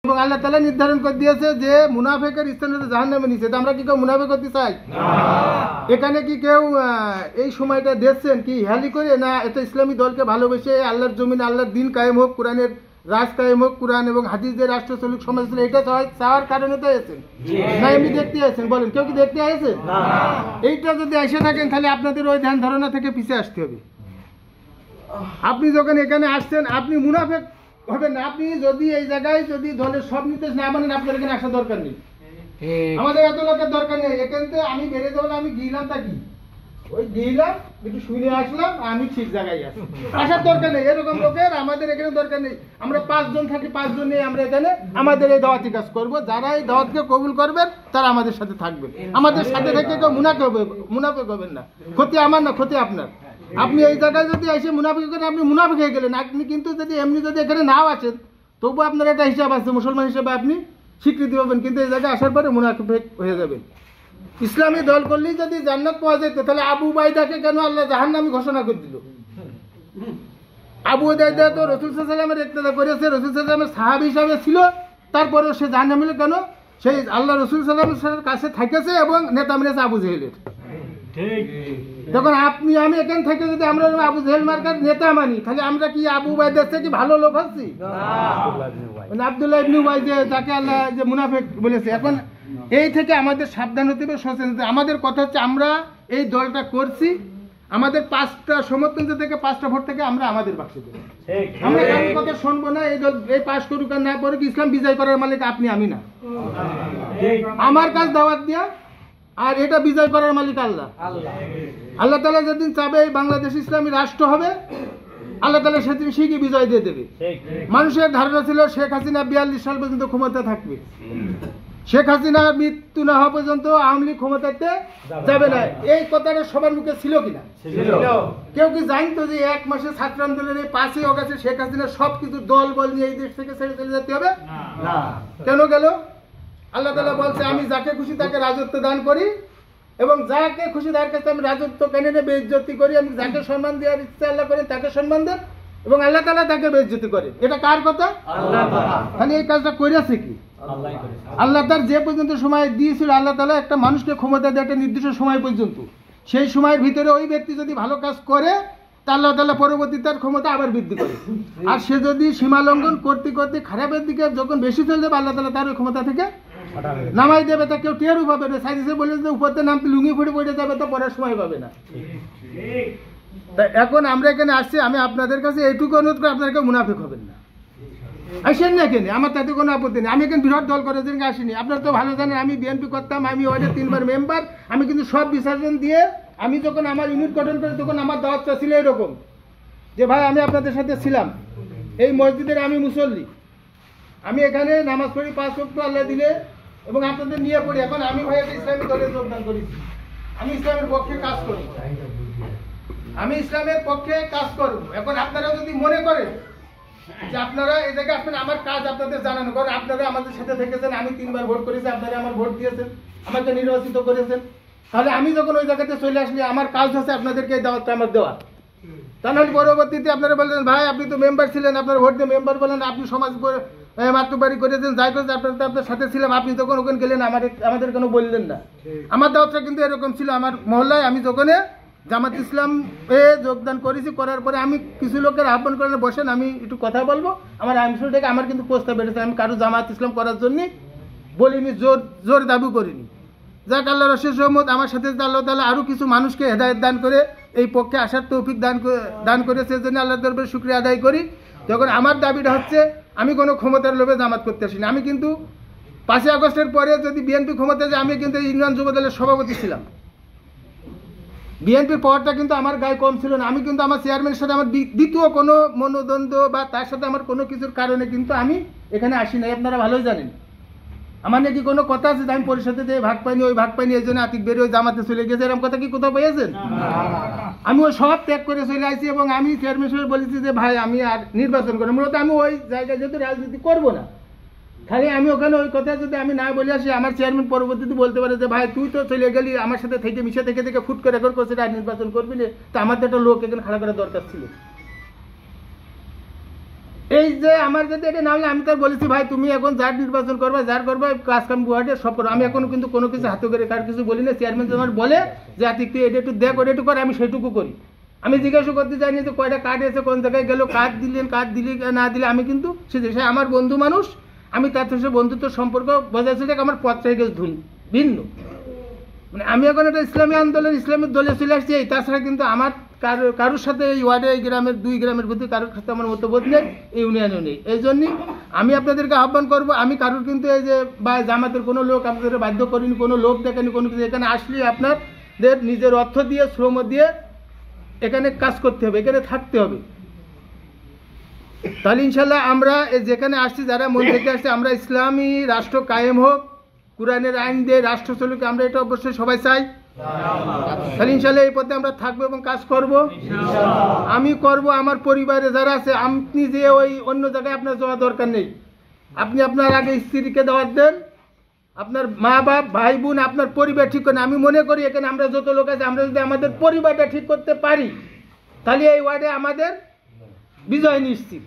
এবং আল্লাহ তাআলা নির্ধারণ করে দিয়েছে যে মুনাফিকের স্থান হচ্ছে জাহান্নামে নিচে। তো আমরা কি কেউ মুনাফিক হতে চাই? এখানে কি কেউ এই সময়টা দেখছেন কি হেয়ালি করে না এটা ইসলামী দলকে ভালোবেসে আল্লাহর জমিনে আল্লাহর দিন কায়েম হোক, কোরআনের রাজ কায়েম হোক, কোরআন এবং হাদিসের রাষ্ট্র চলুক, সমাজ চলুক, এটা চাওয়ার কারণে তো এসেছেন না এমনি দেখতে আসেন? বলেন, কেউ কি দেখতে আসেন? এইটা যদি এসে থাকেন তাহলে আপনাদের ওই ধ্যান ধারণা থেকে পিছিয়ে আসতে হবে। আপনি যখন এখানে আসছেন আপনি মুনাফিক হবেন না। আপনি যদি এই জায়গায় যদি দলের সব নির্দেশ না মানেন আপনার এখানে আসার দরকার নেই। আমাদের এত লোকের দরকার নেই। এখান থেকে আমি বেড়ে যাবো, আমি গিয়েলাম তা কি ওই গিয়েলাম একটু শুনে আসলাম, আমি ঠিক জায়গায় আসি, আসার দরকার নেই। এরকম লোকের আমাদের এখানে দরকার নেই। আমরা 5 জন থাকি, 5 জন নিয়ে আমরা এখানে আমাদের এই দাওয়াতি কাজ করবো। যারা এই দাওয়াতকে কবুল করবেন তারা আমাদের সাথে থাকবেন। আমাদের সাথে থেকে কেউ মুনাফিক হবেন না। ক্ষতি আমার না, ক্ষতি আপনার। আপনি এই জায়গায় যদি এসে মুনাফিক করেন আপনি মুনাফিক হয়ে গেলেন। আপনি কিন্তু যদি এমনি যদি এখানে নাও আসেন তবু আপনার একটা হিসাব আছে, মুসলমান হিসেবে আপনি স্বীকৃতি পাবেন, কিন্তু এই জায়গায় আসার পরে মুনাফিক হয়ে যাবেন। ইসলামী দল করলেই যদি জান্নাত পাওয়া যেত তাহলে আবু উবাইদাকে কেন আল্লাহ জাহান্নামী ঘোষণা করে দিল? আবু উবাইদা তো রাসূল সাল্লাল্লাহু আলাইহি ওয়াসাল্লামের ইক্তেদা করেছে, রাসূল সাল্লাল্লাহু আলাইহি ওয়াসাল্লামের সাহাবী হিসাবে ছিল, তারপরেও সে জাহান্নামী হলো কেন? সেই আল্লাহ রাসূল সাল্লাল্লাহু আলাইহি ওয়াসাল্লামের কাছে থাকেছে এবং নেতা মেনেছে আবু জেহেলের। তখন আপনি আমি এখান থেকে যদি আমরা আবু জেহেল মার্কার নেতা মানি তাহলে আমরা কি আবু উবাইদার থেকে কি ভালো লোক হচ্ছি? আব্দুল্লাহ ইবনে উবাই যাকে আল্লাহ যে মুনাফিক বলেছে। এখন এই থেকে আমাদের সাবধান হতে হবে, সচেতন হতে হবে। আমাদের কথা হচ্ছে আমরা এই দলটা করছি, আমাদের 5টা সমর্থন থেকে 5টা ভোট থেকে আমরা আমাদের বাক্সে দেব। আমরা কারোর কথা শুনবো না। এই দল এই পাস করুক আর না করুক, ইসলাম বিজয় করার মালিক আপনি, আমি না। আমার কাজ দাওয়াত দেয়া, আর এটা বিজয় করার মালিক আল্লাহ। আল্লাহ তাআলা যেদিন চাবে এই বাংলাদেশ ইসলামী রাষ্ট্র হবে, আল্লাহ তাআলা সেদিন ঠিকই বিজয় দিয়ে দেবে। মানুষের ধারণা ছিল শেখ হাসিনা 42 সাল পর্যন্ত ক্ষমতা থাকবে। শেখ হাসিনার মৃত্যু না হওয়া পর্যন্ত আওয়ামী লীগ ক্ষমতাতে যাবে না। এই কথাটা সবার মুখে ছিল কিনা? কেউ কি জানতো যে 1 মাসে ছাত্র আন্দোলনের এই 5ই অগাস্টে শেখ হাসিনা সবকিছু দল বল নিয়ে এই দেশ থেকে ছেড়ে চলে যেতে হবে? কেন গেল? আল্লাহ তাআলা বলছে আমি যাকে খুশি তাকে রাজত্ব দান করি এবং যাকে খুশি তার কাছে আমি রাজত্ব কেনে নিয়ে বেইজ্জতি করি। আমি যাকে সম্মান দেওয়ার ইচ্ছা আল্লাহ করেন তাকে সম্মান দেন এবং আল্লাহ তাআলা তাকে বেইজ্জতি করেন। এটা কার কথা? আল্লাহর কথা। তাহলে এই কাজটা করেছে কি? আল্লাহ তার যে পর্যন্ত সময় দিয়েছিল, আল্লাহ তাআলা একটা মানুষকে ক্ষমতা দেয় একটা নির্দিষ্ট সময় পর্যন্ত। সেই সময়ের ভিতরে ওই ব্যক্তি যদি ভালো কাজ করে তা আল্লাহ তাআলা পরবর্তী তার ক্ষমতা আবার বৃদ্ধি করে। আর সে যদি সীমা লঙ্ঘন করতে করতে খারাপের দিকে যখন বেশি চলে যাবে আল্লাহ তাআলা তার ওই ক্ষমতা থেকে নামাই দেবে। তা কেউ টেরও পাবে না। সাইজে বলে যে উপরতে নামতে লুঙ্গি ফুটে পড়ে যাবে, তো পড়ার সময় পাবে না। তা এখন আমরা এখানে আসছি, আমি আপনাদের কাছে এইটুকু অনুরোধ করি আপনারা কেউ মুনাফিক হবেন না। আসেন না এখানে, আমার তাতে কোনো আপত্তি নেই। আমি এখানে বিরাট দল করার জন্য আসিনি। আপনারা তো ভালো জানেন আমি বিএনপি করতাম, আমি ওয়ার্ডের 3বার মেম্বার। আমি কিন্তু সব বিসর্জন দিয়ে আমি যখন আমার ইউনিট গঠন করি তখন আমার দাওয়াতটা ছিল এরকম যে ভাই আমি আপনাদের সাথে ছিলাম, এই মসজিদের আমি মুসল্লি, আমি এখানে নামাজ পড়ি 5 ওয়াক্ত আল্লাহ দিলে এবং আপনাদের নিয়ে পড়ি। এখন আমি ভাই একটা ইসলামী দলে যোগদান করেছি, আমি ইসলামের পক্ষে কাজ করি, আমি ইসলামের পক্ষে কাজ করব। এখন আপনারা যদি মনে করেন যে আপনারা এই জায়গায় আসবেন, আমার কাজ আপনাদের জানানো, কারণ আপনারা আমাদের সাথে থেকেছেন, আমি 3বার ভোট করেছি, আপনারা আমার ভোট দিয়েছেন, আমাকে নির্বাচিত করেছেন। তাহলে আমি যখন ওই জায়গাতে চলে আসলে আমার কাজ হচ্ছে আপনাদেরকে এই দাওয়াতটা আমার দেওয়া। তাহলে পরবর্তীতে আপনারা বললেন ভাই আপনি তো মেম্বার ছিলেন, আপনার ভোট দিয়ে মেম্বার বলেন, আপনি সমাজ মাতৃবাড়ি করেছেন, যাই করেছেন, আপনারা তো আপনার সাথে ছিলাম, আপনি যখন ওখানে গেলেন আমাদের কোনো বললেন না। আমার দাওয়াতটা কিন্তু এরকম ছিল। আমার মহল্লায় আমি যখন জামাত ইসলাম যোগদান করেছি, করার পরে আমি কিছু লোকের আহ্বান করে বসেন আমি একটু কথা বলবো, আমার আইনসুল থেকে আমার কিন্তু প্রস্তাব বেড়েছে। আমি কারো জামাত ইসলাম করার জন্য বলিনি, জোর দাবি করিনি। যাক আল্লাহ রসের রহমত আমার সাথে আল্লাহ তাআলা আরও কিছু মানুষকে হেদায়েত দান করে এই পক্ষে আসার তৌফিক দান করেছে, জন্য আল্লাহর দরবারে শুকরিয়া আদায় করি। যখন আমার দাবিটা হচ্ছে আমি কোনো ক্ষমতার লোভে জামাত করতে আসিনি। আমি কিন্তু 5ই আগস্টের পরে যদি বিএনপি ক্ষমতা যায় আমি কিন্তু ইউনিয়ন যুব দলের সভাপতি ছিলাম। বিএনপির পাওয়ারটা কিন্তু আমার গায়ে কম ছিল না। আমি কিন্তু আমার চেয়ারম্যানের সাথে আমার দ্বিতীয় কোনো মনোদ্বন্দ্ব বা তার সাথে আমার কোনো কিছুর কারণে কিন্তু আমি এখানে আসি নাই। আপনারা ভালোই জানেন আমার নাকি কোনো কথা আছে যে আমি পরিষদে দিয়ে ভাগ পাইনি, ওই ভাগ পাইনি, এই জন্য আতিক বেরিয়ে ওই জামাতে চলে গেছে, এরকম কথা কি কোথাও পেয়েছেন? আমি ওই সব ত্যাগ করে চলে আসছি এবং আমি চেয়ারম্যান সাহেব বলেছি যে ভাই আমি আর নির্বাচন করি, মূলত আমি ওই জায়গায় যেহেতু রাজনীতি করবো না, খালি আমি ওখানে ওই কথা যদি আমি না বলে আসি আমার চেয়ারম্যান পরবর্তীতে বলতে পারে যে ভাই তুই তো চলে গেলি, আমার সাথে থেকে মিশে থেকে ফুট করে রেকর্ড করছে আর নির্বাচন করবি না, তো আমার তো একটা লোক এখানে খাড়া করার দরকার ছিল। এই যে আমার যদি এটা না হলে আমি তো বলেছি ভাই তুমি এখন যার নির্বাচন করবা যার করবা কাজ কাম গুয়াহাটি সব করো, আমি এখন কিন্তু কোনো কিছু হাতে করে কার কিছু বলি না। চেয়ারম্যান আমার বলে যে আতিক তুই এটা একটু দেখ ওটা একটু কর, আমি সেটুকু করি। আমি জিজ্ঞাসা করতে চাইনি যে কয়টা কার্ড এসে কোন জায়গায় গেল, কার্ড দিলেন কার্ড দিলি না দিলে, আমি কিন্তু সে আমার বন্ধু মানুষ, আমি তার সাথে বন্ধুত্ব সম্পর্ক বজায় থেকে আমার পথটাই গেছে ভিন্ন। মানে আমি এখন একটা ইসলামী আন্দোলন ইসলামিক দলে চলে আসছি, এই তাছাড়া কিন্তু আমার কারোর সাথে এই ওয়ার্ডে এই গ্রামের 2 গ্রামের ভিতরে কারোর সাথে আমার মতবোধ নেই, এই ইউনিয়নও নেই। এই জন্যই আমি আপনাদেরকে আহ্বান করব, আমি কারোর কিন্তু এই যে বা জামাতের কোনো লোক আপনাদের বাধ্য করিনি, কোনো লোক দেখেনি, কোনো কিছু। এখানে আসলে আপনাদের নিজের অর্থ দিয়ে শ্রম দিয়ে এখানে কাজ করতে হবে, এখানে থাকতে হবে। তাহলে ইনশাল্লাহ আমরা যেখানে আসছি যারা মন থেকে আসছে, আমরা ইসলামী রাষ্ট্র কায়েম হোক, কোরআনের আইন দিয়ে রাষ্ট্র চলুক, আমরা এটা অবশ্যই সবাই চাই। তাহলে ইনশাল্লাহ এই পথে আমরা থাকবো এবং কাজ করব। আমি করব, আমার পরিবারে যারা আছে, আপনি যে ওই অন্য জায়গায় আপনার যাওয়া দরকার নেই। আপনি আপনার আগে স্ত্রীকে দাওয়াত দেন, আপনার মা বাপ ভাই বোন আপনার পরিবার ঠিক করেন। আমি মনে করি এখানে আমরা যত লোক আছে, আমরা যদি আমাদের পরিবারটা ঠিক করতে পারি তাহলে এই ওয়ার্ডে আমাদের বিজয় নিশ্চিত।